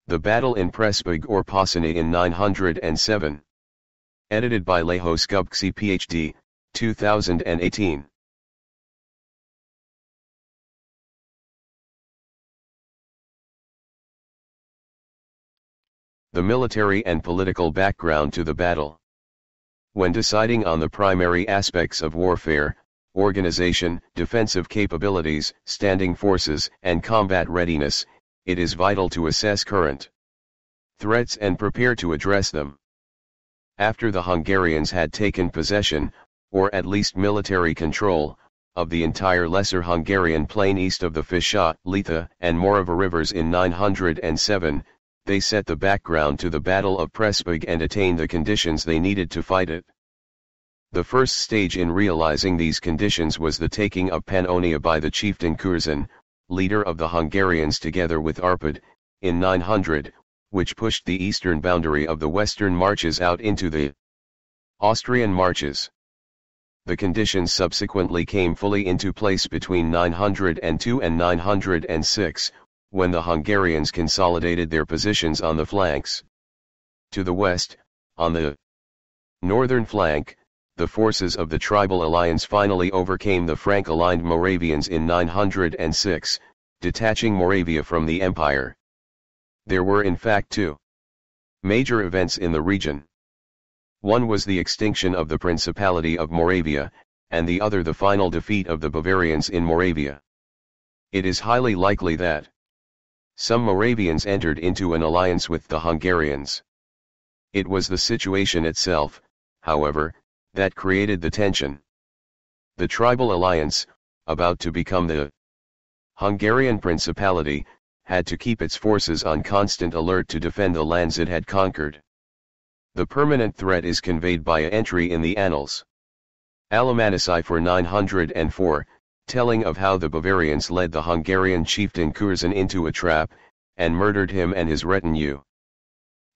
The Battle in Pressburg or Pozsony in 907. Edited by Leho Skubksi Ph.D., 2018. The military and political background to the battle. When deciding on the primary aspects of warfare, organization, defensive capabilities, standing forces, and combat readiness, it is vital to assess current threats and prepare to address them. After the Hungarians had taken possession, or at least military control, of the entire Lesser Hungarian plain east of the Fisha, Letha, and Morava rivers in 907, they set the background to the Battle of Pressburg and attained the conditions they needed to fight it. The first stage in realizing these conditions was the taking of Pannonia by the chieftain Curzon, leader of the Hungarians together with Arpad, in 900, which pushed the eastern boundary of the western marches out into the Austrian marches. The conditions subsequently came fully into place between 902 and 906, when the Hungarians consolidated their positions on the flanks. To the west, on the northern flank, the forces of the tribal alliance finally overcame the Frank-aligned Moravians in 906, detaching Moravia from the empire. There were in fact two major events in the region. One was the extinction of the Principality of Moravia, and the other the final defeat of the Bavarians in Moravia. It is highly likely that some Moravians entered into an alliance with the Hungarians. It was the situation itself, however, that created the tension. The tribal alliance, about to become the Hungarian Principality, had to keep its forces on constant alert to defend the lands it had conquered. The permanent threat is conveyed by an entry in the Annals Alemannici for 904, telling of how the Bavarians led the Hungarian chieftain Curzon into a trap, and murdered him and his retinue.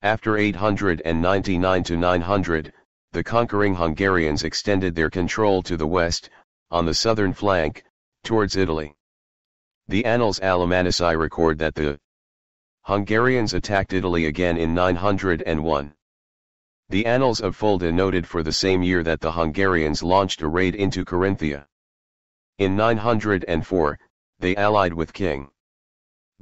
After 899 to 900, the conquering Hungarians extended their control to the west, on the southern flank, towards Italy. The Annals Alemannici record that the Hungarians attacked Italy again in 901. The Annals of Fulda noted for the same year that the Hungarians launched a raid into Carinthia. In 904, they allied with King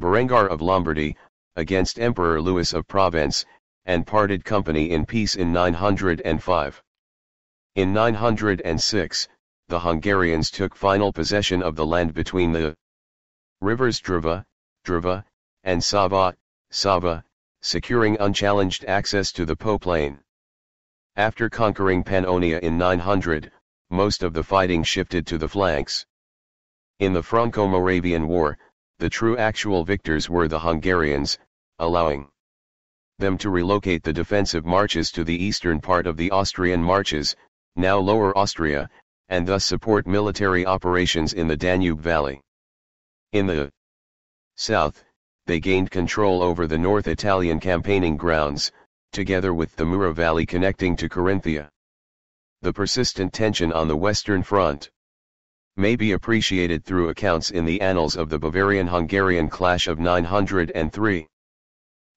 Berengar of Lombardy, against Emperor Louis of Provence, and parted company in peace in 905. In 906, the Hungarians took final possession of the land between the rivers Drava, and Sava, securing unchallenged access to the Po plain. After conquering Pannonia in 900, most of the fighting shifted to the flanks. In the Franco-Moravian War, the true actual victors were the Hungarians, allowing them to relocate the defensive marches to the eastern part of the Austrian marches, now Lower Austria, and thus support military operations in the Danube Valley. In the south, they gained control over the North Italian campaigning grounds, together with the Mura Valley connecting to Carinthia. The persistent tension on the Western Front may be appreciated through accounts in the annals of the Bavarian-Hungarian clash of 903.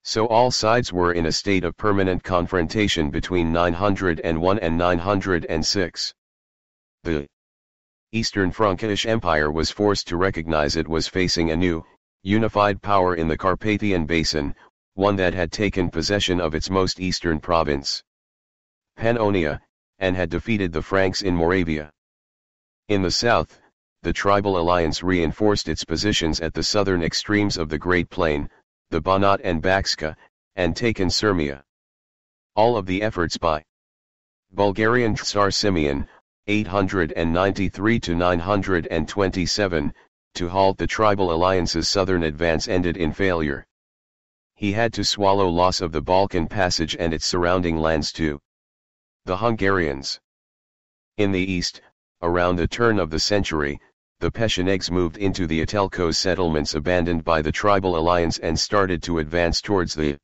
So all sides were in a state of permanent confrontation between 901 and 906. The Eastern Frankish Empire was forced to recognize it was facing a new, unified power in the Carpathian Basin, one that had taken possession of its most eastern province, Pannonia, and had defeated the Franks in Moravia. In the south, the tribal alliance reinforced its positions at the southern extremes of the Great Plain, the Banat and Bakska, and taken Sirmia. All of the efforts by Bulgarian Tsar Simeon, 893 to 927, to halt the tribal alliance's southern advance ended in failure. He had to swallow loss of the Balkan Passage and its surrounding lands to the Hungarians. In the east, around the turn of the century, the Pechenegs moved into the Atelkos settlements abandoned by the tribal alliance and started to advance towards the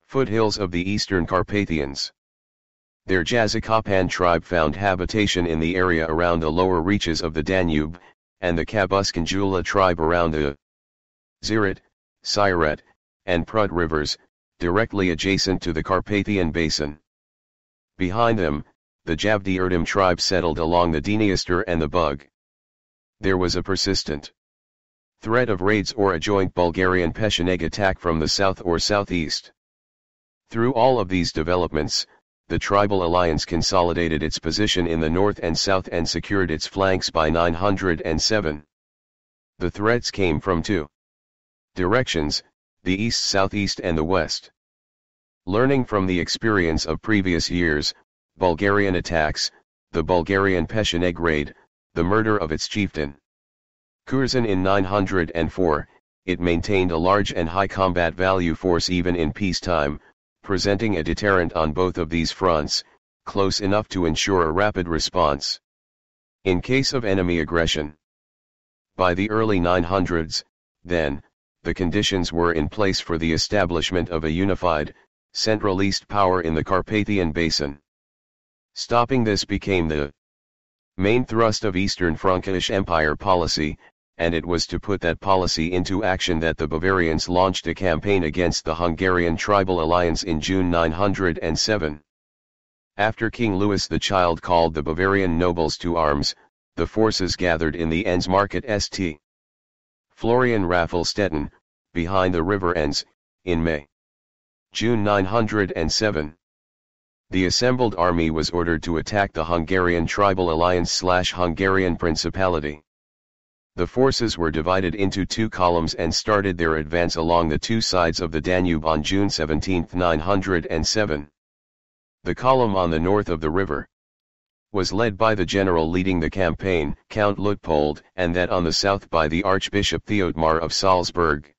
foothills of the eastern Carpathians. Their Jazykopan tribe found habitation in the area around the lower reaches of the Danube, and the Kabuskanjula tribe around the Ziret, Siret, and Prut rivers, directly adjacent to the Carpathian Basin. Behind them, the Javdi-Erdem tribe settled along the Dniester and the Bug. There was a persistent threat of raids or a joint Bulgarian-Pecheneg attack from the south or southeast. Through all of these developments, the tribal alliance consolidated its position in the north and south and secured its flanks by 907. The threats came from two directions, the east-southeast and the west. Learning from the experience of previous years, Bulgarian attacks, the Bulgarian Pecheneg raid, the murder of its chieftain Curzon in 904, it maintained a large and high combat value force even in peacetime, presenting a deterrent on both of these fronts, close enough to ensure a rapid response in case of enemy aggression. By the early 900s, then, the conditions were in place for the establishment of a unified, Central East power in the Carpathian Basin. Stopping this became the main thrust of Eastern Frankish Empire policy, and it was to put that policy into action that the Bavarians launched a campaign against the Hungarian tribal alliance in June 907. After King Louis the Child called the Bavarian nobles to arms, the forces gathered in the Enns market St. Florian Raffelstetten, behind the river Enns, in June 907. The assembled army was ordered to attack the Hungarian tribal alliance/Hungarian Principality. The forces were divided into two columns and started their advance along the two sides of the Danube on June 17, 907. The column on the north of the river was led by the general leading the campaign, Count Luitpold, and that on the south by the Archbishop Theodmar of Salzburg.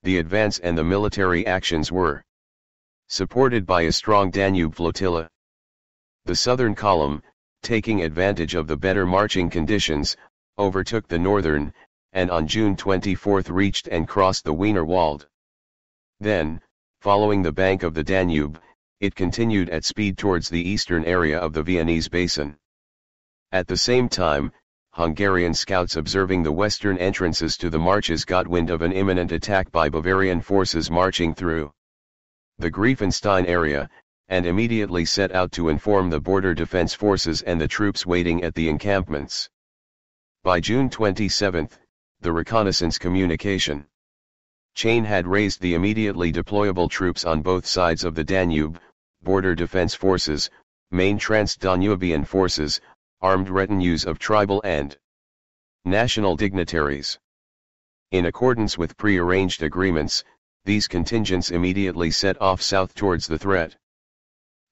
The advance and the military actions were supported by a strong Danube flotilla. The southern column, taking advantage of the better marching conditions, overtook the northern, and on June 24 reached and crossed the Wiener Wald. Then, following the bank of the Danube, it continued at speed towards the eastern area of the Viennese Basin. At the same time, Hungarian scouts observing the western entrances to the marches got wind of an imminent attack by Bavarian forces marching through the Greifenstein area, and immediately set out to inform the border defense forces and the troops waiting at the encampments. By June 27, the reconnaissance communication chain had raised the immediately deployable troops on both sides of the Danube, border defense forces, main Transdanubian forces, armed retinues of tribal and national dignitaries. In accordance with pre-arranged agreements, these contingents immediately set off south towards the threat.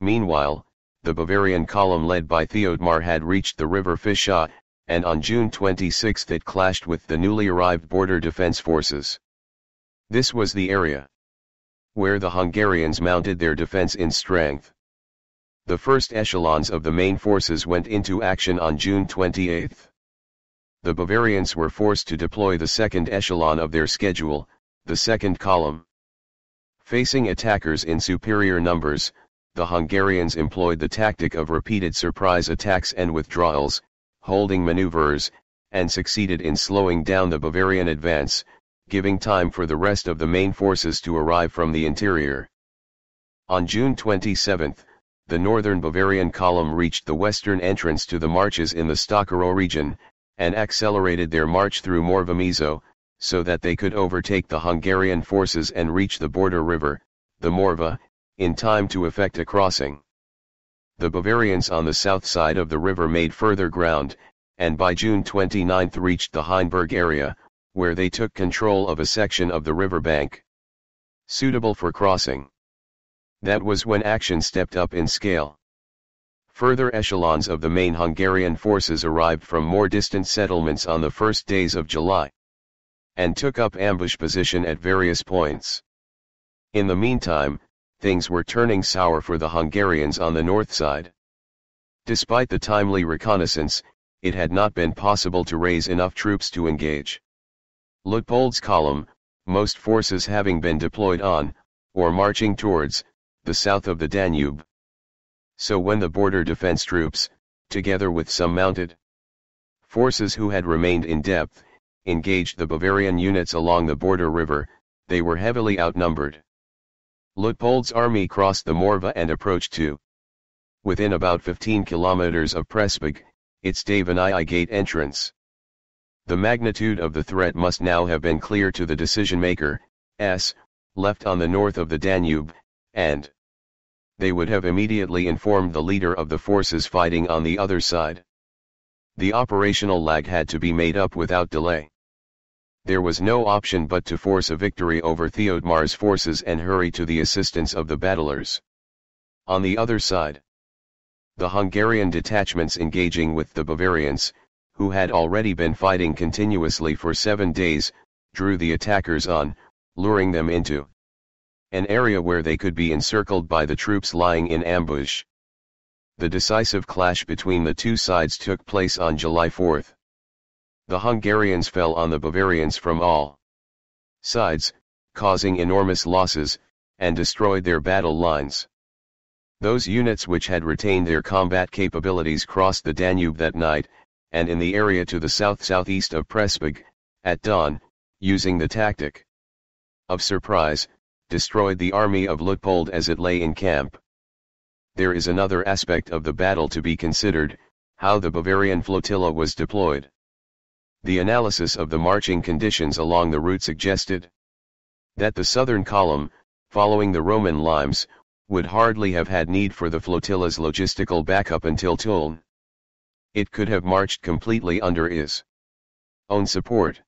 Meanwhile, the Bavarian column led by Theodmar had reached the river Fischa, and on June 26 it clashed with the newly arrived border defense forces. This was the area where the Hungarians mounted their defense in strength. The first echelons of the main forces went into action on June 28. The Bavarians were forced to deploy the second echelon of their schedule, the second column. Facing attackers in superior numbers, the Hungarians employed the tactic of repeated surprise attacks and withdrawals, holding maneuvers, and succeeded in slowing down the Bavarian advance, giving time for the rest of the main forces to arrive from the interior. On June 27, the northern Bavarian column reached the western entrance to the marches in the Stockerau region, and accelerated their march through Morva-Mezo, so that they could overtake the Hungarian forces and reach the border river, the Morva, in time to effect a crossing. The Bavarians on the south side of the river made further ground, and by June 29 reached the Heinberg area, where they took control of a section of the river bank suitable for crossing. That was when action stepped up in scale. Further echelons of the main Hungarian forces arrived from more distant settlements on the first days of July, and took up ambush position at various points. In the meantime, things were turning sour for the Hungarians on the north side. Despite the timely reconnaissance, it had not been possible to raise enough troops to engage Luitpold's column, most forces having been deployed on, or marching towards, the south of the Danube. So when the border defense troops, together with some mounted forces who had remained in depth, engaged the Bavarian units along the border river, they were heavily outnumbered. Luitpold's army crossed the Morva and approached to within about 15 kilometers of Pressburg, its Davani Gate entrance. The magnitude of the threat must now have been clear to the decision-maker, left on the north of the Danube, and they would have immediately informed the leader of the forces fighting on the other side. The operational lag had to be made up without delay. There was no option but to force a victory over Theodmar's forces and hurry to the assistance of the battlers. On the other side, the Hungarian detachments engaging with the Bavarians, who had already been fighting continuously for 7 days, drew the attackers on, luring them into an area where they could be encircled by the troops lying in ambush. The decisive clash between the two sides took place on July 4. The Hungarians fell on the Bavarians from all sides, causing enormous losses, and destroyed their battle lines. Those units which had retained their combat capabilities crossed the Danube that night, and in the area to the south-southeast of Pressburg, at dawn, using the tactic of surprise, destroyed the army of Luitpold as it lay in camp. There is another aspect of the battle to be considered, how the Bavarian flotilla was deployed. The analysis of the marching conditions along the route suggested that the southern column, following the Roman limes, would hardly have had need for the flotilla's logistical backup until Tulln. It could have marched completely under his own support.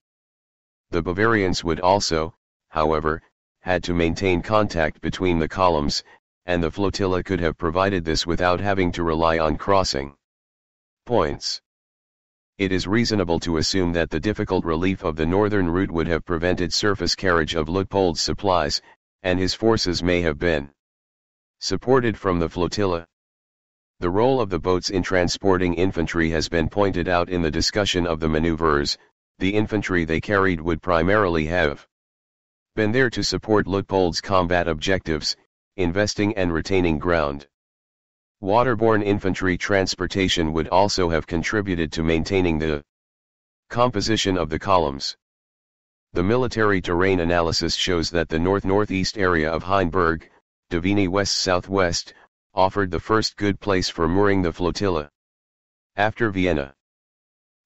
The Bavarians would also, however, had to maintain contact between the columns, and the flotilla could have provided this without having to rely on crossing points. It is reasonable to assume that the difficult relief of the northern route would have prevented surface carriage of Luitpold's supplies, and his forces may have been supported from the flotilla. The role of the boats in transporting infantry has been pointed out in the discussion of the maneuvers. The infantry they carried would primarily have been there to support Luitpold's combat objectives, investing and retaining ground. Waterborne infantry transportation would also have contributed to maintaining the composition of the columns. The military terrain analysis shows that the north-northeast area of Heinberg, Davini west-southwest, offered the first good place for mooring the flotilla. After Vienna,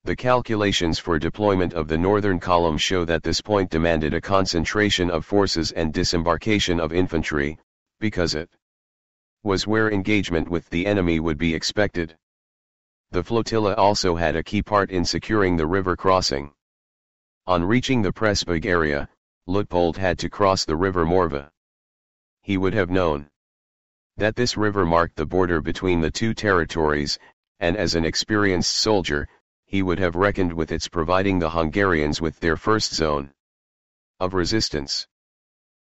the calculations for deployment of the northern column show that this point demanded a concentration of forces and disembarkation of infantry, because it was where engagement with the enemy would be expected. The flotilla also had a key part in securing the river crossing. On reaching the Pressburg area, Luitpold had to cross the river Morva. He would have known that this river marked the border between the two territories, and as an experienced soldier, he would have reckoned with its providing the Hungarians with their first zone of resistance.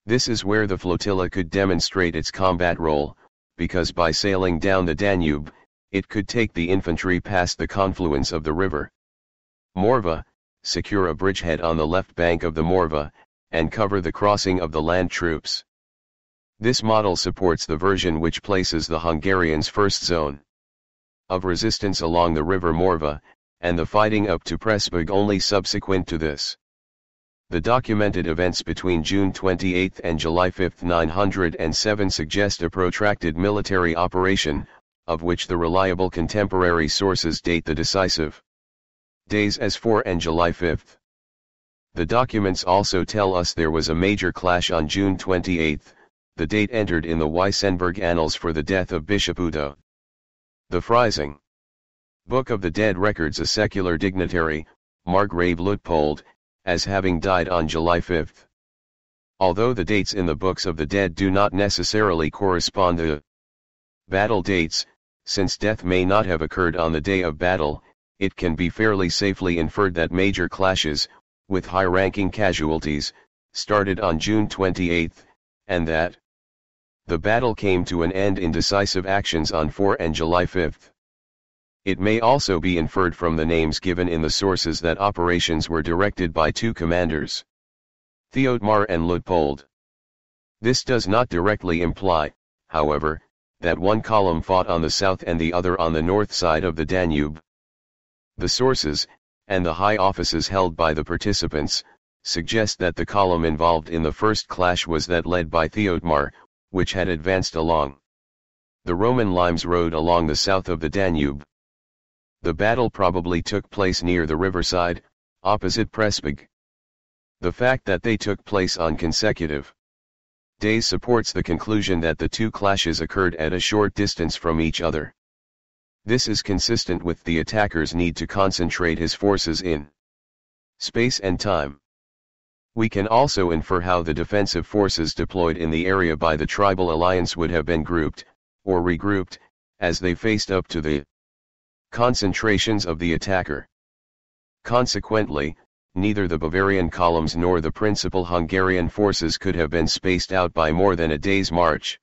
This is where the flotilla could demonstrate its combat role, because by sailing down the Danube, it could take the infantry past the confluence of the river Morva, secure a bridgehead on the left bank of the Morva, and cover the crossing of the land troops. This model supports the version which places the Hungarians' first zone of resistance along the river Morva, and the fighting up to Pressburg only subsequent to this. The documented events between June 28 and July 5, 907 suggest a protracted military operation, of which the reliable contemporary sources date the decisive days as 4 and July 5. The documents also tell us there was a major clash on June 28, the date entered in the Weissenberg Annals for the death of Bishop Udo. The Freising Book of the Dead records a secular dignitary, Margrave Luitpold, as having died on July 5. Although the dates in the books of the dead do not necessarily correspond to battle dates, since death may not have occurred on the day of battle, it can be fairly safely inferred that major clashes, with high-ranking casualties, started on June 28, and that the battle came to an end in decisive actions on 4 and July 5. It may also be inferred from the names given in the sources that operations were directed by two commanders, Theodmar and Luitpold. This does not directly imply, however, that one column fought on the south and the other on the north side of the Danube. The sources, and the high offices held by the participants, suggest that the column involved in the first clash was that led by Theodmar, which had advanced along the Roman Limes road along the south of the Danube. The battle probably took place near the riverside, opposite Pressburg. The fact that they took place on consecutive days supports the conclusion that the two clashes occurred at a short distance from each other. This is consistent with the attacker's need to concentrate his forces in space and time. We can also infer how the defensive forces deployed in the area by the tribal alliance would have been grouped, or regrouped, as they faced up to the concentrations of the attacker. Consequently, neither the Bavarian columns nor the principal Hungarian forces could have been spaced out by more than a day's march.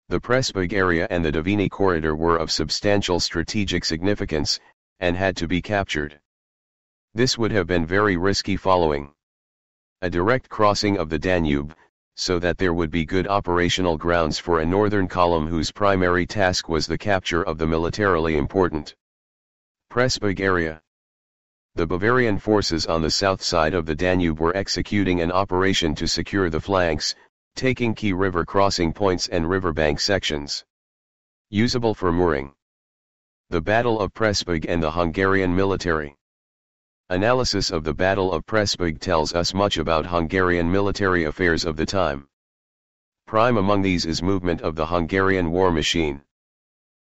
The Pressburg area and the Davini corridor were of substantial strategic significance, and had to be captured. This would have been very risky following a direct crossing of the Danube, so that there would be good operational grounds for a northern column whose primary task was the capture of the militarily important Pressburg area. The Bavarian forces on the south side of the Danube were executing an operation to secure the flanks, taking key river crossing points and riverbank sections usable for mooring. The Battle of Pressburg and the Hungarian military. Analysis of the Battle of Pressburg tells us much about Hungarian military affairs of the time. Prime among these is movement of the Hungarian war machine.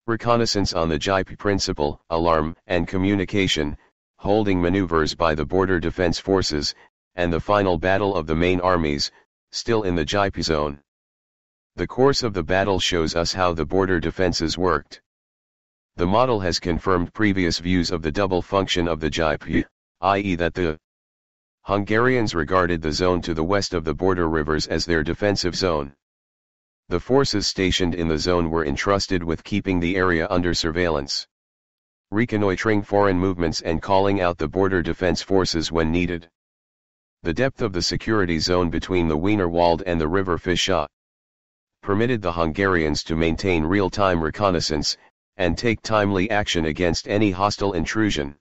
Reconnaissance on the GIP principle, alarm and communication, holding maneuvers by the border defense forces, and the final battle of the main armies, still in the GIP zone. The course of the battle shows us how the border defenses worked. The model has confirmed previous views of the double function of the GIP, i.e. that the Hungarians regarded the zone to the west of the border rivers as their defensive zone. The forces stationed in the zone were entrusted with keeping the area under surveillance, reconnoitering foreign movements and calling out the border defense forces when needed. The depth of the security zone between the Wienerwald and the river Fischa permitted the Hungarians to maintain real-time reconnaissance, and take timely action against any hostile intrusion.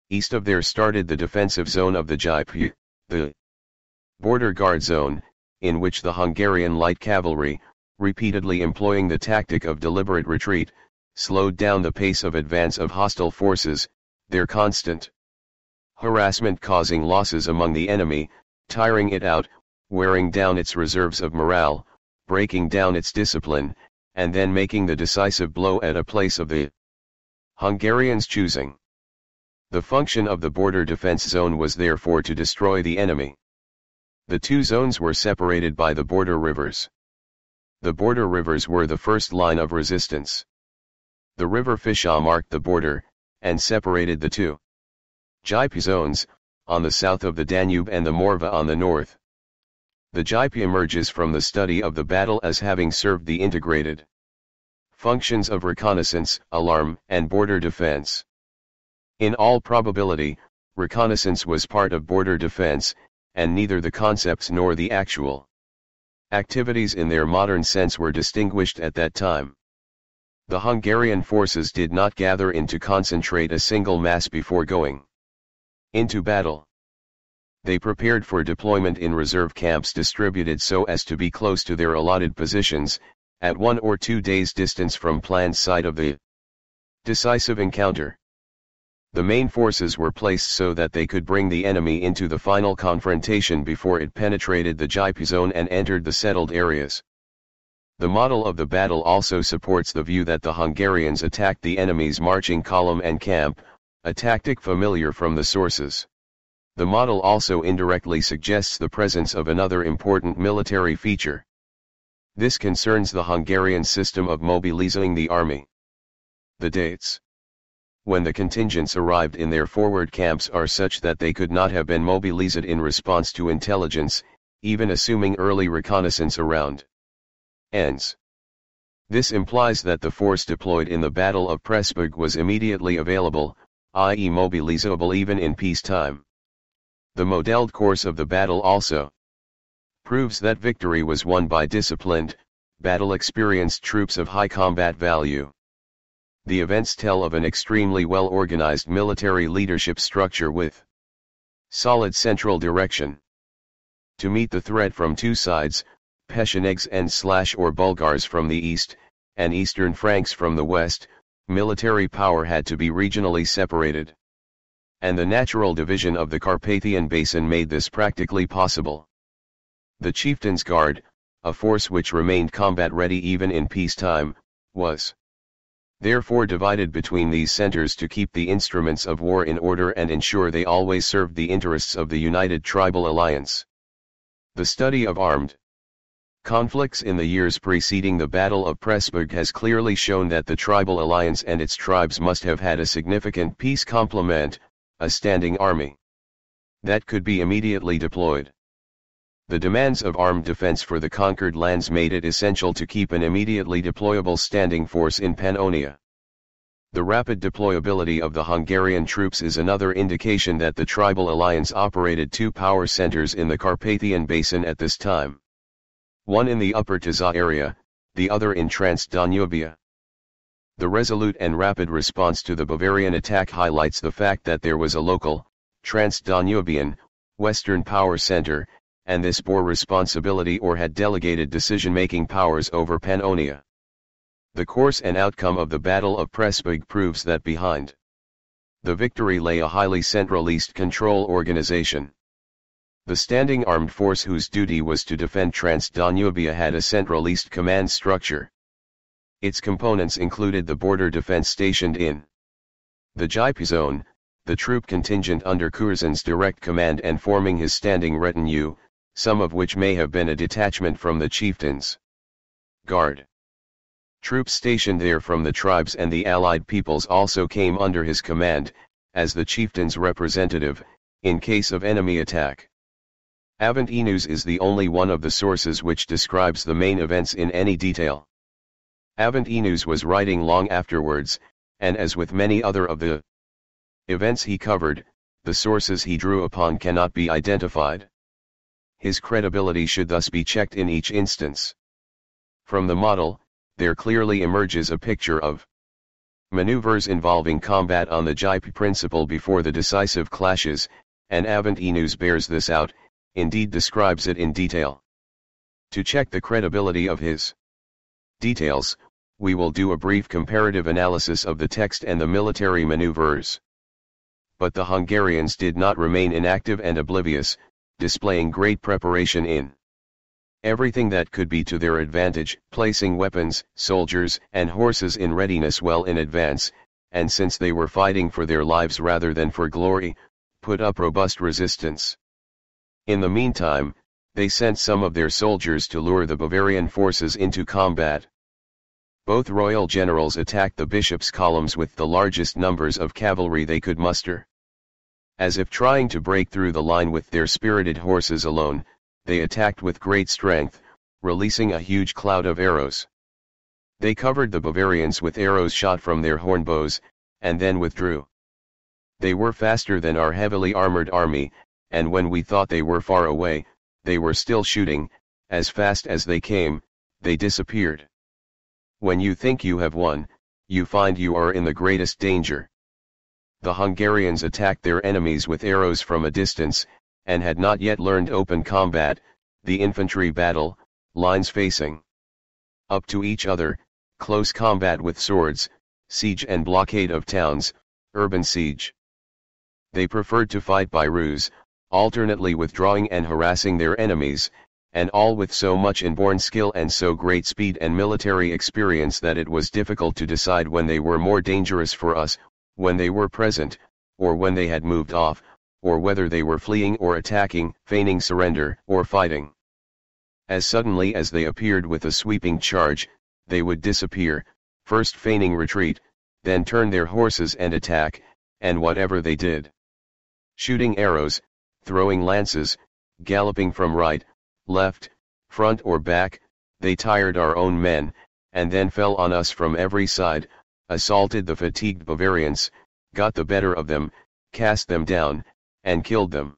East of there started the defensive zone of the GIP, the border guard zone, in which the Hungarian light cavalry, repeatedly employing the tactic of deliberate retreat, slowed down the pace of advance of hostile forces, their constant harassment causing losses among the enemy, tiring it out, wearing down its reserves of morale, breaking down its discipline, and then making the decisive blow at a place of the Hungarians' choosing. The function of the border defense zone was therefore to destroy the enemy. The two zones were separated by the border rivers. The border rivers were the first line of resistance. The river Fischa marked the border, and separated the two GIP zones, on the south of the Danube and the Morva on the north. The GIP emerges from the study of the battle as having served the integrated functions of reconnaissance, alarm, and border defense. In all probability, reconnaissance was part of border defense, and neither the concepts nor the actual activities in their modern sense were distinguished at that time. The Hungarian forces did not gather in to concentrate a single mass before going into battle. They prepared for deployment in reserve camps distributed so as to be close to their allotted positions, at 1 or 2 days' distance from planned site of the decisive encounter. The main forces were placed so that they could bring the enemy into the final confrontation before it penetrated the GIP zone and entered the settled areas. The model of the battle also supports the view that the Hungarians attacked the enemy's marching column and camp, a tactic familiar from the sources. The model also indirectly suggests the presence of another important military feature. This concerns the Hungarian system of mobilizing the army. The dates when the contingents arrived in their forward camps are such that they could not have been mobilized in response to intelligence, even assuming early reconnaissance around ends. This implies that the force deployed in the Battle of Pressburg was immediately available, i.e. mobilizable even in peacetime. The modeled course of the battle also proves that victory was won by disciplined, battle-experienced troops of high combat value. The events tell of an extremely well-organized military leadership structure with Solid central direction. To meet the threat from two sides, Pechenegs and/or Bulgars from the east, and Eastern Franks from the west, military power had to be regionally separated. And the natural division of the Carpathian Basin made this practically possible. The Chieftain's Guard, a force which remained combat-ready even in peacetime, was therefore divided between these centers to keep the instruments of war in order and ensure they always served the interests of the United Tribal Alliance. The study of armed conflicts in the years preceding the Battle of Pressburg has clearly shown that the Tribal Alliance and its tribes must have had a significant peace complement, a standing army that could be immediately deployed. The demands of armed defense for the conquered lands made it essential to keep an immediately deployable standing force in Pannonia. The rapid deployability of the Hungarian troops is another indication that the Tribal Alliance operated two power centers in the Carpathian Basin at this time. One in the Upper Tisza area, the other in Transdanubia. The resolute and rapid response to the Bavarian attack highlights the fact that there was a local, Transdanubian, Western power center, and this bore responsibility or had delegated decision-making powers over Pannonia. The course and outcome of the Battle of Pressburg proves that behind the victory lay a highly centralist control organization. The standing armed force whose duty was to defend Transdanubia had a centralist command structure. Its components included the border defense stationed in the Jipe zone, the troop contingent under Curzon's direct command and forming his standing retinue, some of which may have been a detachment from the chieftain's guard. Troops stationed there from the tribes and the allied peoples also came under his command, as the chieftain's representative, in case of enemy attack. Aventinus is the only one of the sources which describes the main events in any detail. Aventinus was writing long afterwards, and as with many other of the events he covered, the sources he drew upon cannot be identified. His credibility should thus be checked in each instance. From the model, there clearly emerges a picture of maneuvers involving combat on the Jipe principle before the decisive clashes, and Aventinus bears this out, indeed describes it in detail. To check the credibility of his details, we will do a brief comparative analysis of the text and the military maneuvers. But the Hungarians did not remain inactive and oblivious, displaying great preparation in everything that could be to their advantage, placing weapons, soldiers, and horses in readiness well in advance, and since they were fighting for their lives rather than for glory, put up robust resistance. In the meantime, they sent some of their soldiers to lure the Bavarian forces into combat. Both royal generals attacked the bishop's columns with the largest numbers of cavalry they could muster. As if trying to break through the line with their spirited horses alone, they attacked with great strength, releasing a huge cloud of arrows. They covered the Bavarians with arrows shot from their hornbows, and then withdrew. They were faster than our heavily armored army, and when we thought they were far away, they were still shooting. As fast as they came, they disappeared. When you think you have won, you find you are in the greatest danger. The Hungarians attacked their enemies with arrows from a distance, and had not yet learned open combat, the infantry battle, lines facing up to each other, close combat with swords, siege and blockade of towns, urban siege. They preferred to fight by ruse, alternately withdrawing and harassing their enemies, and all with so much inborn skill and so great speed and military experience that it was difficult to decide when they were more dangerous for us, when they were present, or when they had moved off, or whether they were fleeing or attacking, feigning surrender, or fighting. As suddenly as they appeared with a sweeping charge, they would disappear, first feigning retreat, then turn their horses and attack, and whatever they did, shooting arrows, throwing lances, galloping from right, left, front or back, they tired our own men, and then fell on us from every side, assaulted the fatigued Bavarians, got the better of them, cast them down, and killed them.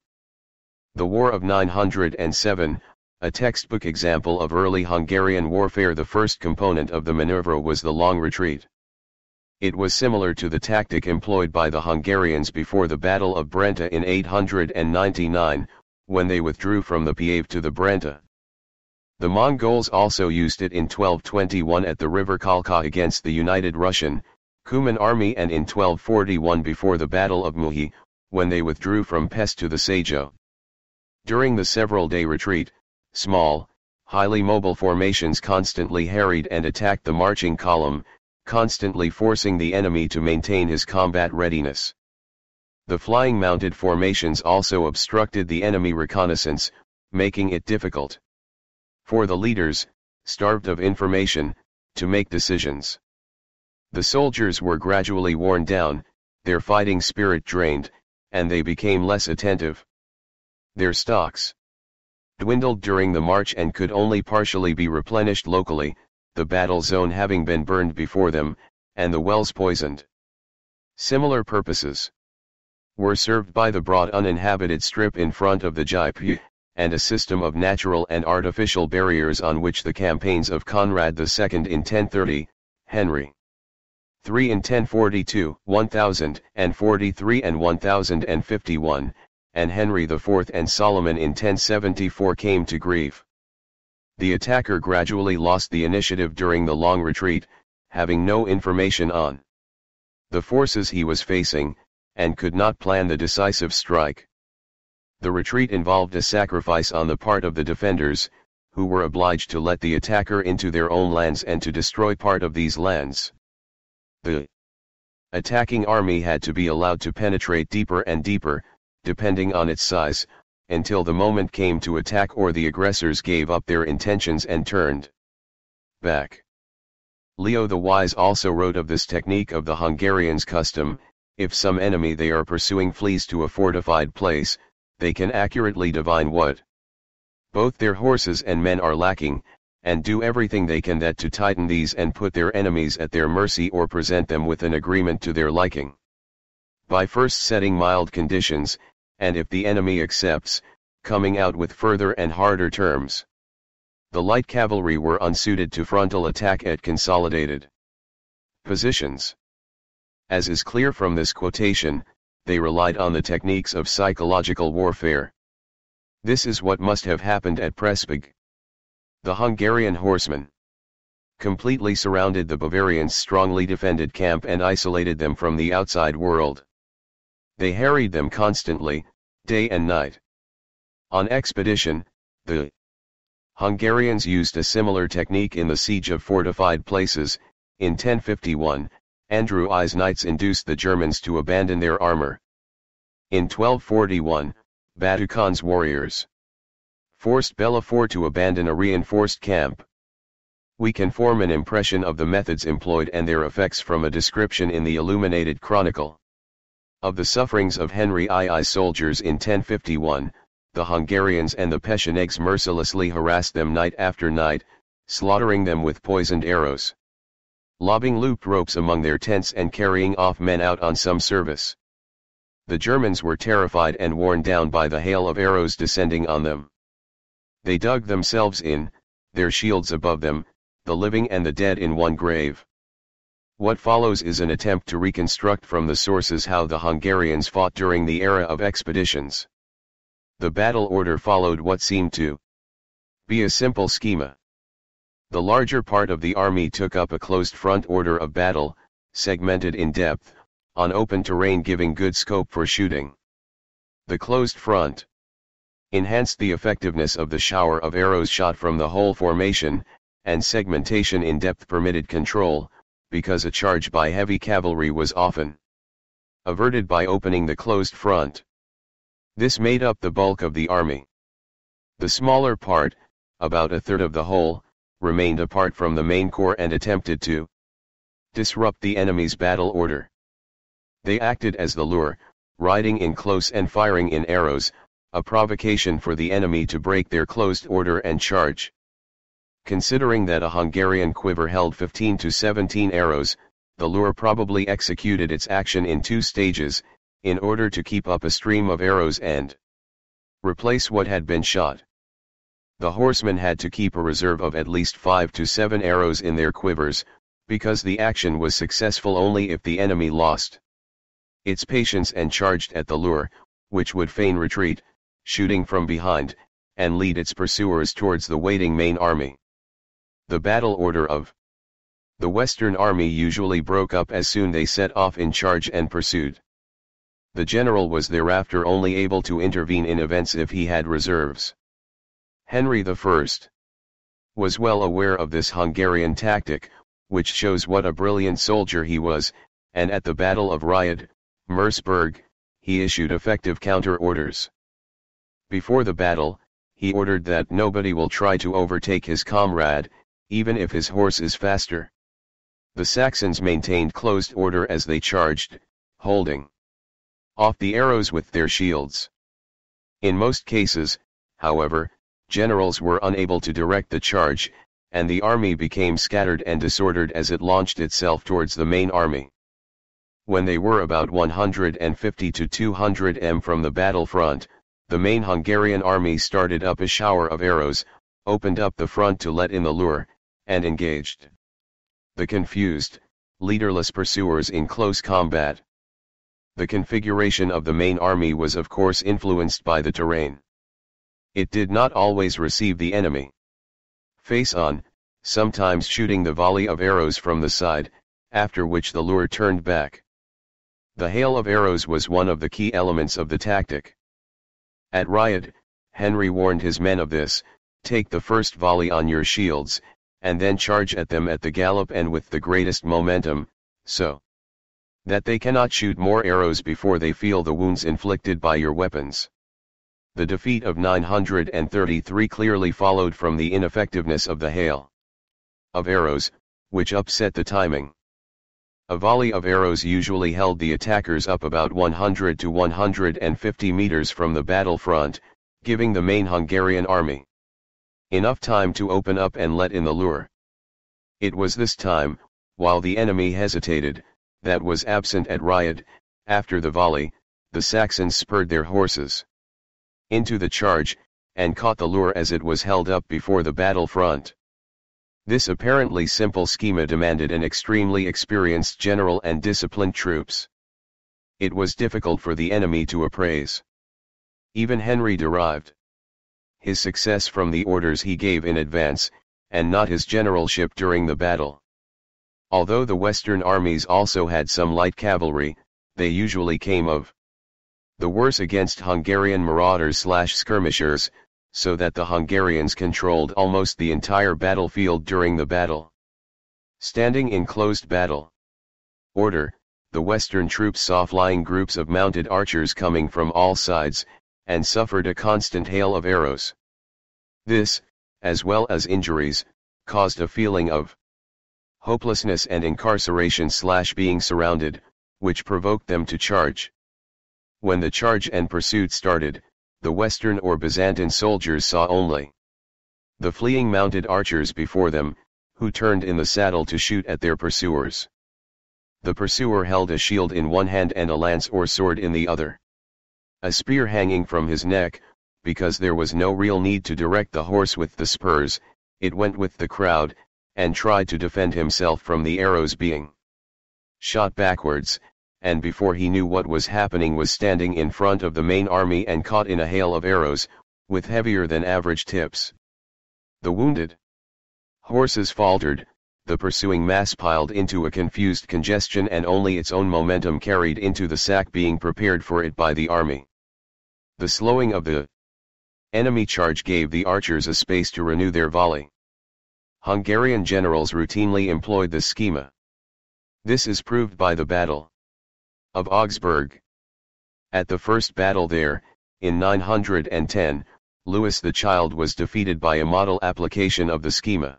The War of 907, a textbook example of early Hungarian warfare. The first component of the maneuver was the long retreat. It was similar to the tactic employed by the Hungarians before the Battle of Brenta in 899, when they withdrew from the Piave to the Brenta. The Mongols also used it in 1221 at the river Kalka against the united Russian, Cuman army, and in 1241 before the Battle of Muhi, when they withdrew from Pest to the Sajo. During the several-day retreat, small, highly mobile formations constantly harried and attacked the marching column, constantly forcing the enemy to maintain his combat readiness. The flying mounted formations also obstructed the enemy reconnaissance, making it difficult for the leaders, starved of information, to make decisions. The soldiers were gradually worn down, their fighting spirit drained, and they became less attentive. Their stocks dwindled during the march and could only partially be replenished locally, the battle zone having been burned before them, and the wells poisoned. Similar purposes were served by the broad uninhabited strip in front of the Jaipur, and a system of natural and artificial barriers on which the campaigns of Conrad II in 1030, Henry III in 1042, 1043 and 1051, and Henry IV and Solomon in 1074 came to grief. The attacker gradually lost the initiative during the long retreat, having no information on the forces he was facing, and could not plan the decisive strike. The retreat involved a sacrifice on the part of the defenders, who were obliged to let the attacker into their own lands and to destroy part of these lands. The attacking army had to be allowed to penetrate deeper and deeper, depending on its size, until the moment came to attack or the aggressors gave up their intentions and turned back. Leo the Wise also wrote of this technique of the Hungarians' custom: if some enemy they are pursuing flees to a fortified place, they can accurately divine what both their horses and men are lacking, and do everything they can that to tighten these and put their enemies at their mercy or present them with an agreement to their liking. By first setting mild conditions, and if the enemy accepts, coming out with further and harder terms. The light cavalry were unsuited to frontal attack at consolidated positions. As is clear from this quotation, they relied on the techniques of psychological warfare. This is what must have happened at Pressburg. The Hungarian horsemen completely surrounded the Bavarians' strongly defended camp and isolated them from the outside world. They harried them constantly, day and night. On expedition, the Hungarians used a similar technique in the siege of fortified places. In 1051, Andrew I's knights induced the Germans to abandon their armor. In 1241, Batu Khan's warriors forced Belafort to abandon a reinforced camp. We can form an impression of the methods employed and their effects from a description in the Illuminated Chronicle of the sufferings of Henry II's soldiers in 1051. The Hungarians and the Pechenegs mercilessly harassed them night after night, slaughtering them with poisoned arrows, lobbing looped ropes among their tents and carrying off men out on some service. The Germans were terrified and worn down by the hail of arrows descending on them. They dug themselves in, their shields above them, the living and the dead in one grave. What follows is an attempt to reconstruct from the sources how the Hungarians fought during the era of expeditions. The battle order followed what seemed to be a simple schema. The larger part of the army took up a closed front order of battle, segmented in depth, on open terrain giving good scope for shooting. The closed front enhanced the effectiveness of the shower of arrows shot from the whole formation, and segmentation in depth permitted control, because a charge by heavy cavalry was often averted by opening the closed front. This made up the bulk of the army. The smaller part, about a third of the whole, remained apart from the main corps and attempted to disrupt the enemy's battle order. They acted as the lure, riding in close and firing in arrows, a provocation for the enemy to break their closed order and charge. Considering that a Hungarian quiver held 15 to 17 arrows, the lure probably executed its action in two stages, in order to keep up a stream of arrows and replace what had been shot. The horsemen had to keep a reserve of at least 5 to 7 arrows in their quivers, because the action was successful only if the enemy lost its patience and charged at the lure, which would feign retreat, shooting from behind, and lead its pursuers towards the waiting main army. The battle order of the Western Army usually broke up as soon they set off in charge and pursued. The general was thereafter only able to intervene in events if he had reserves. Henry I was well aware of this Hungarian tactic, which shows what a brilliant soldier he was, and at the Battle of Pressburg, he issued effective counter-orders. Before the battle, he ordered that nobody will try to overtake his comrade, even if his horse is faster. The Saxons maintained close order as they charged, holding off the arrows with their shields. In most cases, however, generals were unable to direct the charge, and the army became scattered and disordered as it launched itself towards the main army. When they were about 150 to 200 m from the battlefront, the main Hungarian army started up a shower of arrows, opened up the front to let in the lure, and engaged the confused, leaderless pursuers in close combat. The configuration of the main army was of course influenced by the terrain. It did not always receive the enemy face on, sometimes shooting the volley of arrows from the side, after which the lure turned back. The hail of arrows was one of the key elements of the tactic. At Ried, Henry warned his men of this: take the first volley on your shields, and then charge at them at the gallop and with the greatest momentum, so that they cannot shoot more arrows before they feel the wounds inflicted by your weapons. The defeat of 933 clearly followed from the ineffectiveness of the hail of arrows, which upset the timing. A volley of arrows usually held the attackers up about 100 to 150 meters from the battlefront, giving the main Hungarian army enough time to open up and let in the lure. It was this time, while the enemy hesitated, that was absent at Ried. After the volley, the Saxons spurred their horses into the charge, and caught the lure as it was held up before the battlefront. This apparently simple schema demanded an extremely experienced general and disciplined troops. It was difficult for the enemy to appraise. Even Henry derived his success from the orders he gave in advance, and not his generalship during the battle. Although the Western armies also had some light cavalry, they usually came of the worse against Hungarian marauders/skirmishers, so that the Hungarians controlled almost the entire battlefield during the battle. Standing in closed battle order, the Western troops saw flying groups of mounted archers coming from all sides, and suffered a constant hail of arrows. This, as well as injuries, caused a feeling of hopelessness and incarceration/being surrounded, which provoked them to charge. When the charge and pursuit started, the Western or Byzantine soldiers saw only the fleeing mounted archers before them, who turned in the saddle to shoot at their pursuers. The pursuer held a shield in one hand and a lance or sword in the other. A spear hanging from his neck, because there was no real need to direct the horse with the spurs, it went with the crowd, and tried to defend himself from the arrows being shot backwards, and before he knew what was happening was standing in front of the main army and caught in a hail of arrows, with heavier than average tips. The wounded horses faltered, the pursuing mass piled into a confused congestion, and only its own momentum carried into the sack being prepared for it by the army. The slowing of the enemy charge gave the archers a space to renew their volley. Hungarian generals routinely employed this schema. This is proved by the Battle of Augsburg. At the first battle there, in 910, Louis the Child was defeated by a model application of the schema.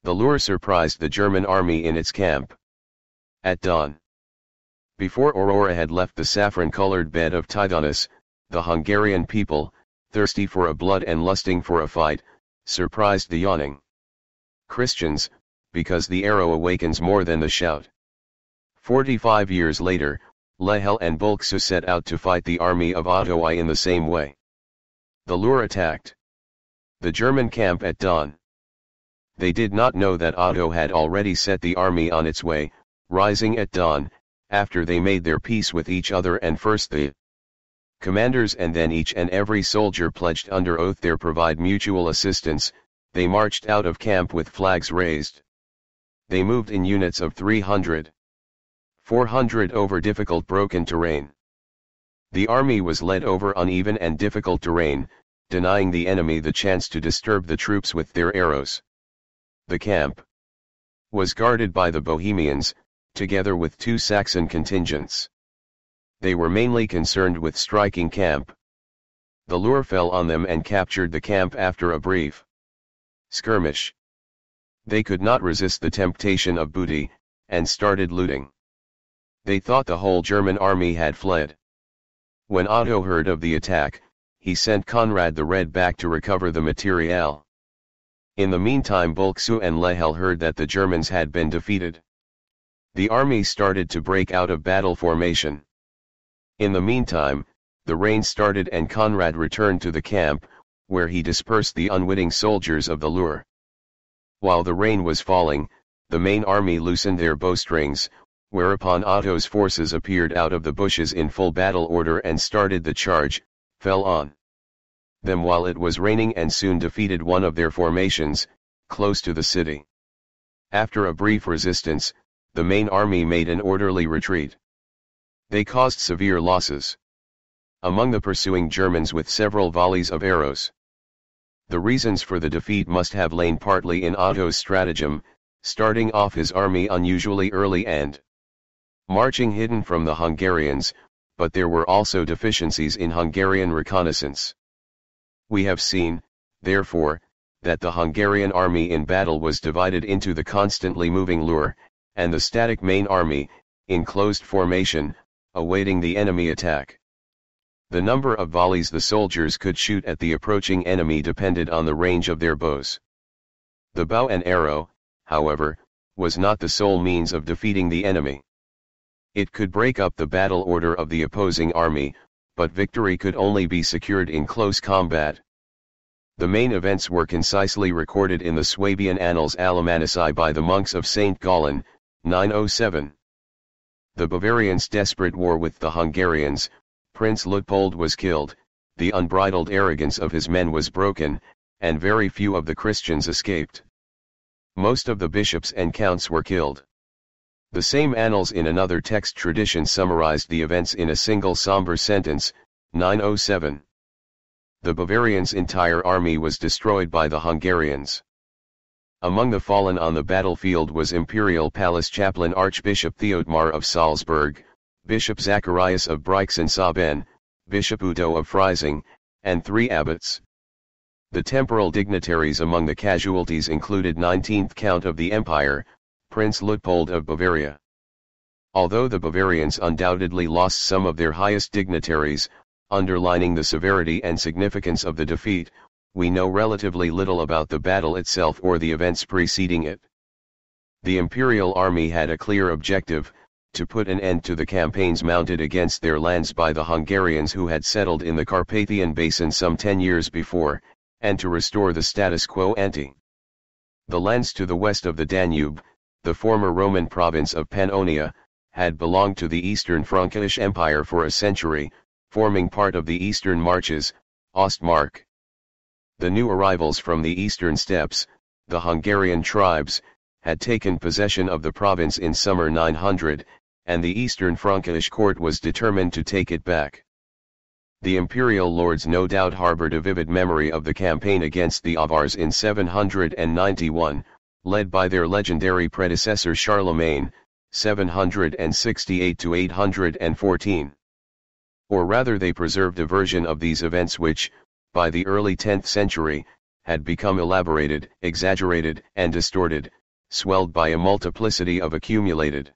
The lure surprised the German army in its camp at dawn. Before Aurora had left the saffron-colored bed of Tithonus, the Hungarian people, thirsty for a blood and lusting for a fight, surprised the yawning Christians, because the arrow awakens more than the shout. 45 years later, Lehel and Bulksu set out to fight the army of Otto I in the same way. The lure attacked the German camp at dawn. They did not know that Otto had already set the army on its way, rising at dawn, after they made their peace with each other, and first the commanders and then each and every soldier pledged under oath their provide mutual assistance. They marched out of camp with flags raised. They moved in units of 300, 400 over difficult broken terrain. The army was led over uneven and difficult terrain, denying the enemy the chance to disturb the troops with their arrows. The camp was guarded by the Bohemians, together with 2 Saxon contingents. They were mainly concerned with striking camp. The Lure fell on them and captured the camp after a brief skirmish. They could not resist the temptation of booty, and started looting. They thought the whole German army had fled. When Otto heard of the attack, he sent Conrad the Red back to recover the materiel. In the meantime Bulksu and Lehel heard that the Germans had been defeated. The army started to break out of battle formation. In the meantime, the rain started and Conrad returned to the camp, where he dispersed the unwitting soldiers of the Lure. While the rain was falling, the main army loosened their bowstrings, whereupon Otto's forces appeared out of the bushes in full battle order and started the charge, fell on them while it was raining and soon defeated one of their formations, close to the city. After a brief resistance, the main army made an orderly retreat. They caused severe losses among the pursuing Germans with several volleys of arrows. The reasons for the defeat must have lain partly in Otto's stratagem, starting off his army unusually early and marching hidden from the Hungarians, but there were also deficiencies in Hungarian reconnaissance. We have seen, therefore, that the Hungarian army in battle was divided into the constantly moving Lure, and the static main army, in closed formation, awaiting the enemy attack. The number of volleys the soldiers could shoot at the approaching enemy depended on the range of their bows. The bow and arrow, however, was not the sole means of defeating the enemy. It could break up the battle order of the opposing army, but victory could only be secured in close combat. The main events were concisely recorded in the Swabian Annals Alemannici by the monks of St. Gallen, 907. The Bavarians' desperate war with the Hungarians, Prince Luitpold was killed, the unbridled arrogance of his men was broken, and very few of the Christians escaped. Most of the bishops and counts were killed. The same annals in another text tradition summarized the events in a single somber sentence, 907. The Bavarians' entire army was destroyed by the Hungarians. Among the fallen on the battlefield was Imperial Palace chaplain Archbishop Theodmar of Salzburg, Bishop Zacharias of Brixen-Saben, Bishop Udo of Freising, and 3 abbots. The temporal dignitaries among the casualties included 19th Count of the Empire, Prince Luitpold of Bavaria. Although the Bavarians undoubtedly lost some of their highest dignitaries, underlining the severity and significance of the defeat, we know relatively little about the battle itself or the events preceding it. The imperial army had a clear objective: to put an end to the campaigns mounted against their lands by the Hungarians who had settled in the Carpathian Basin some 10 years before, and to restore the status quo ante. The lands to the west of the Danube, the former Roman province of Pannonia, had belonged to the Eastern Frankish Empire for a century, forming part of the Eastern Marches, Ostmark. The new arrivals from the eastern steppes, the Hungarian tribes, had taken possession of the province in summer 900, and the Eastern Frankish court was determined to take it back. The imperial lords no doubt harbored a vivid memory of the campaign against the Avars in 791, led by their legendary predecessor Charlemagne, 768 to 814. Or rather, they preserved a version of these events which, by the early 10th century, had become elaborated, exaggerated, and distorted, swelled by a multiplicity of accumulated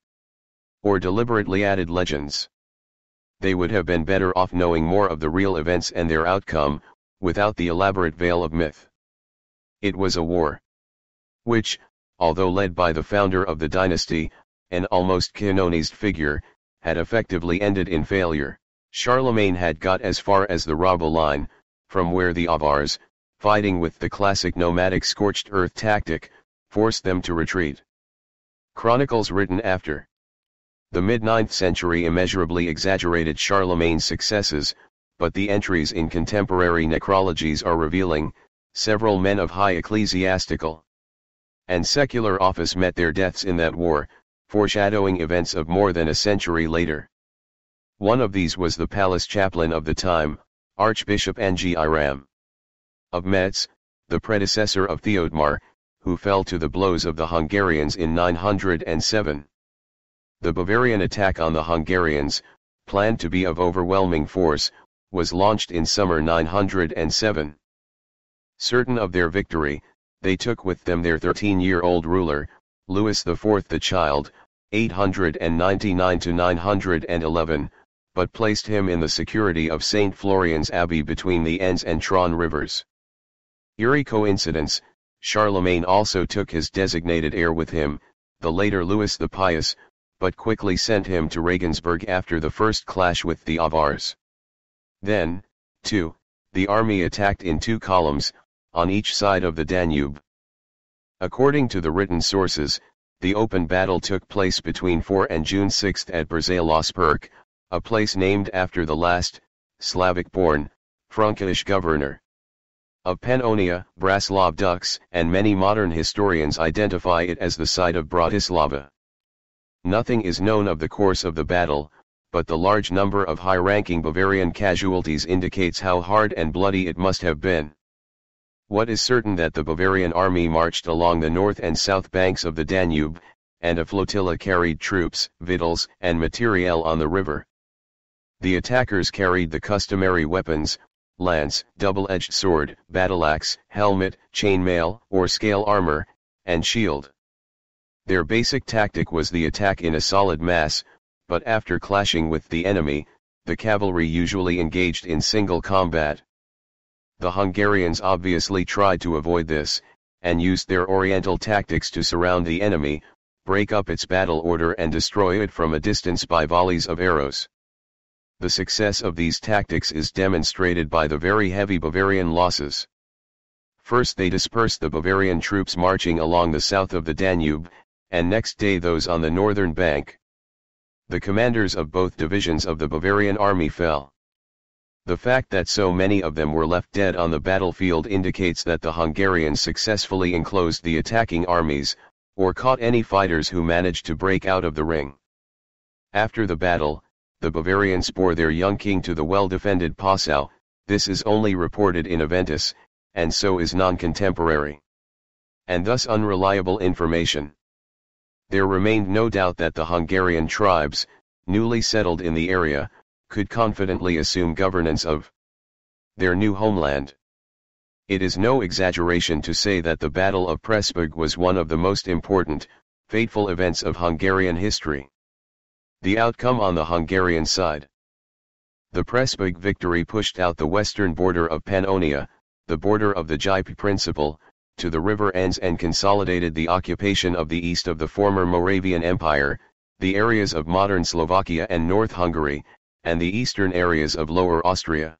or deliberately added legends. They would have been better off knowing more of the real events and their outcome, without the elaborate veil of myth. It was a war which, although led by the founder of the dynasty, an almost canonized figure, had effectively ended in failure. Charlemagne had got as far as the Rabaul line, from where the Avars, fighting with the classic nomadic scorched earth tactic, forced them to retreat. Chronicles written after the mid-9th century immeasurably exaggerated Charlemagne's successes, but the entries in contemporary necrologies are revealing. Several men of high ecclesiastical and secular office met their deaths in that war, foreshadowing events of more than a century later. One of these was the palace chaplain of the time, Archbishop Angiram of Metz, the predecessor of Theodemar, who fell to the blows of the Hungarians in 907. The Bavarian attack on the Hungarians, planned to be of overwhelming force, was launched in summer 907. Certain of their victory, they took with them their 13-year-old ruler, Louis IV the Child, 899 to 911, but placed him in the security of St. Florian's Abbey between the Enns and Traun rivers. Eerie coincidence, Charlemagne also took his designated heir with him, the later Louis the Pious, but quickly sent him to Regensburg after the first clash with the Avars. Then, too, the army attacked in two columns, on each side of the Danube. According to the written sources, the open battle took place between 4 and June 6 at Przasnysk, a place named after the last, Slavic-born, Frankish governor of Pannonia. Braslav Dux and many modern historians identify it as the site of Bratislava. Nothing is known of the course of the battle, but the large number of high-ranking Bavarian casualties indicates how hard and bloody it must have been. What is certain that the Bavarian army marched along the north and south banks of the Danube, and a flotilla carried troops, victuals, and materiel on the river. The attackers carried the customary weapons, lance, double-edged sword, battle-axe, helmet, chainmail or scale armor, and shield. Their basic tactic was the attack in a solid mass, but after clashing with the enemy, the cavalry usually engaged in single combat. The Hungarians obviously tried to avoid this, and used their oriental tactics to surround the enemy, break up its battle order and destroy it from a distance by volleys of arrows. The success of these tactics is demonstrated by the very heavy Bavarian losses. First they dispersed the Bavarian troops marching along the south of the Danube, and next day those on the northern bank. The commanders of both divisions of the Bavarian army fell. The fact that so many of them were left dead on the battlefield indicates that the Hungarians successfully enclosed the attacking armies, or caught any fighters who managed to break out of the ring. After the battle, the Bavarians bore their young king to the well-defended Passau. This is only reported in Aventus, and so is non-contemporary, and thus unreliable information. There remained no doubt that the Hungarian tribes, newly settled in the area, could confidently assume governance of their new homeland. It is no exaggeration to say that the Battle of Pressburg was one of the most important, fateful events of Hungarian history. The outcome on the Hungarian side. The Pressburg victory pushed out the western border of Pannonia, the border of the Jipe Principle, to the river Enns and consolidated the occupation of the east of the former Moravian Empire, the areas of modern Slovakia and North Hungary, and the eastern areas of Lower Austria.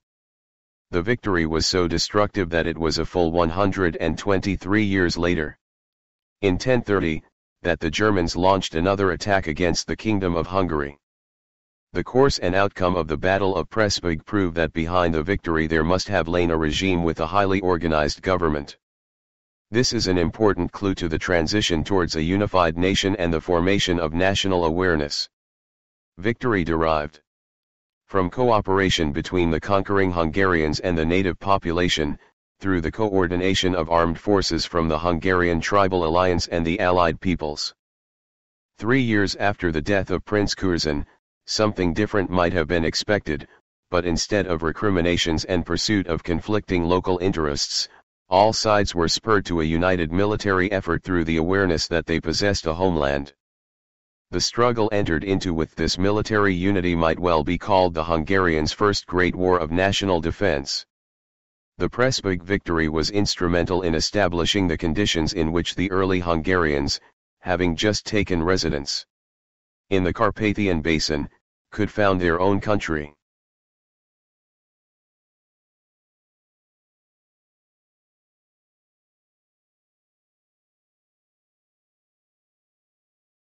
The victory was so destructive that it was a full 123 years later, in 1030, that the Germans launched another attack against the Kingdom of Hungary. The course and outcome of the Battle of Pressburg prove that behind the victory there must have lain a regime with a highly organized government. This is an important clue to the transition towards a unified nation and the formation of national awareness. Victory derived from cooperation between the conquering Hungarians and the native population, through the coordination of armed forces from the Hungarian Tribal Alliance and the allied peoples. 3 years after the death of Prince Curzon, something different might have been expected, but instead of recriminations and pursuit of conflicting local interests, all sides were spurred to a united military effort through the awareness that they possessed a homeland. The struggle entered into with this military unity might well be called the Hungarians' first great war of national defense. The Pressburg victory was instrumental in establishing the conditions in which the early Hungarians, having just taken residence in the Carpathian Basin, could found their own country.